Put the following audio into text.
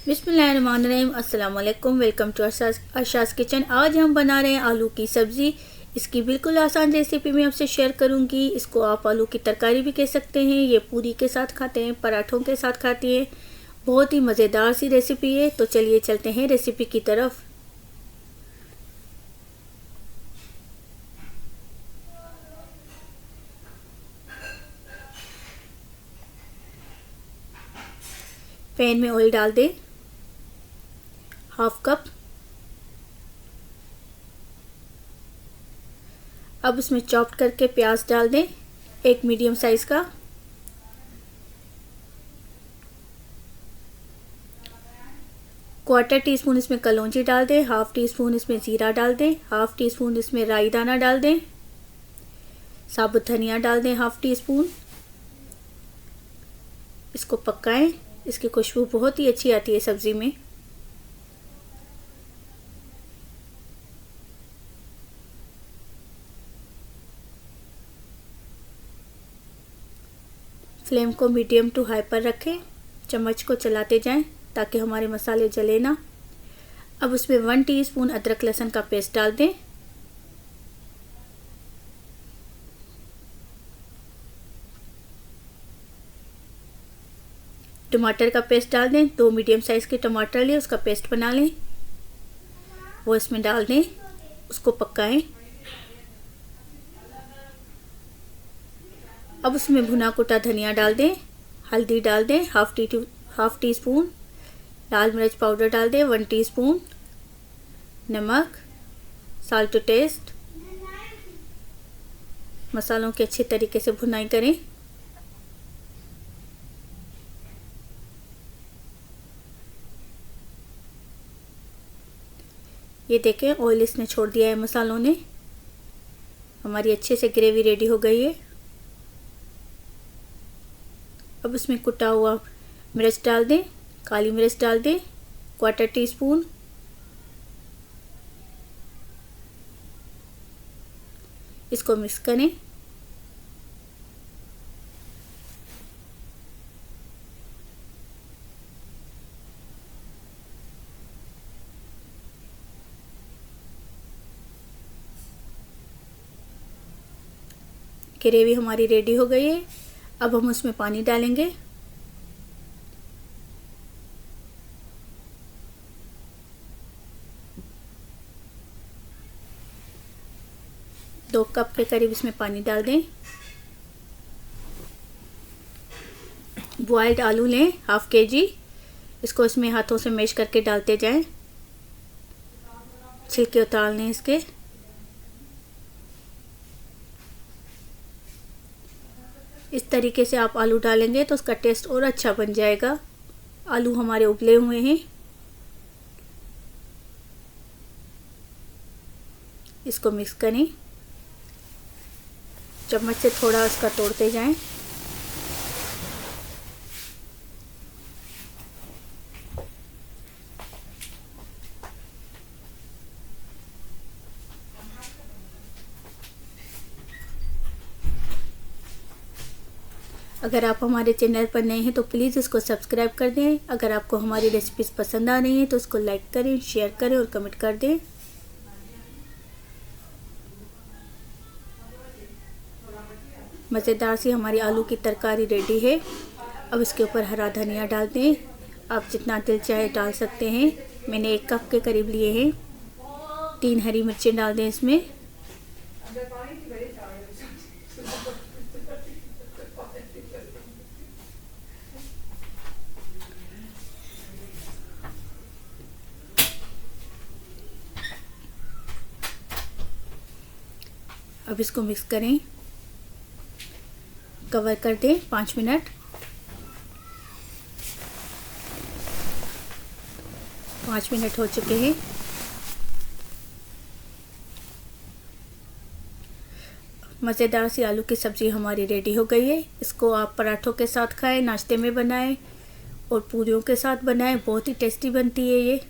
बिस्मिल्लाहिर्रहमानिर्रहीम। अस्सलाम वालेकुम। Welcome to Arsha's kitchen. आज हम बना रहे हैं आलू की सब्ज़ी। इसकी बिल्कुल आसान रेसिपी मैं आपसे शेयर करूंगी। इसको आप आलू की तरकारी भी कह सकते हैं। ये पूरी के साथ खाते हैं, पराठों के साथ खाती हैं। बहुत ही मज़ेदार सी रेसिपी है। तो चलिए चलते हैं रेसिपी की तरफ। पैन में ऑयल डाल दें, हाफ कप। अब उसमें चॉप करके प्याज डाल दें, एक मीडियम साइज का। क्वार्टर टी स्पून इसमें कलौंजी डाल दें, हाफ टी स्पून इसमें ज़ीरा डाल दें, हाफ टी स्पून इसमें राई दाना डाल दें, साबुत धनिया डाल दें हाफ टी स्पून। इसको पकाएं। इसकी खुशबू बहुत ही अच्छी आती है सब्ज़ी में। फ्लेम को मीडियम टू हाई पर रखें। चम्मच को चलाते जाएं ताकि हमारे मसाले जले ना। अब उसमें 1 टीस्पून अदरक लहसुन का पेस्ट डाल दें। टमाटर का पेस्ट डाल दें। 2 मीडियम साइज़ के टमाटर लिए उसका पेस्ट बना लें, वो इसमें डाल दें। उसको पकाएं। अब उसमें भुना कुटा धनिया डाल दें, हल्दी डाल दें हाफ टी स्पून, लाल मिर्च पाउडर डाल दें 1 टीस्पून, नमक, साल्ट टू टेस्ट। मसालों की अच्छे तरीके से भुनाई करें। ये देखें ऑयल इसने छोड़ दिया है मसालों ने। हमारी अच्छे से ग्रेवी रेडी हो गई है। अब उसमें कुटा हुआ मिर्च डाल दें, काली मिर्च डाल दें क्वार्टर टी स्पून। इसको मिक्स करें। ग्रेवी हमारी रेडी हो गई है। अब हम उसमें पानी डालेंगे। दो कप के करीब इसमें पानी डाल दें। बॉइल्ड आलू लें हाफ केजी। इसको इसमें हाथों से मैश करके डालते जाएं। छिलके उतार लें इसके। इस तरीके से आप आलू डालेंगे तो उसका टेस्ट और अच्छा बन जाएगा। आलू हमारे उबले हुए हैं। इसको मिक्स करें। चम्मच से थोड़ा उसका तोड़ते जाएं। अगर आप हमारे चैनल पर नए हैं तो प्लीज़ इसको सब्सक्राइब कर दें। अगर आपको हमारी रेसिपीज़ पसंद आ रही हैं तो उसको लाइक करें, शेयर करें और कमेंट कर दें। मज़ेदार सी हमारी आलू की तरकारी रेडी है। अब इसके ऊपर हरा धनिया डाल दें। आप जितना दिल चाहे डाल सकते हैं। मैंने 1 कप के करीब लिए हैं। 3 हरी मिर्चें डाल दें इसमें। अब इसको मिक्स करें। कवर कर दें 5 मिनट। 5 मिनट हो चुके हैं। मज़ेदार सी आलू की सब्ज़ी हमारी रेडी हो गई है। इसको आप पराठों के साथ खाएं, नाश्ते में बनाएं और पूरियों के साथ बनाएं। बहुत ही टेस्टी बनती है ये।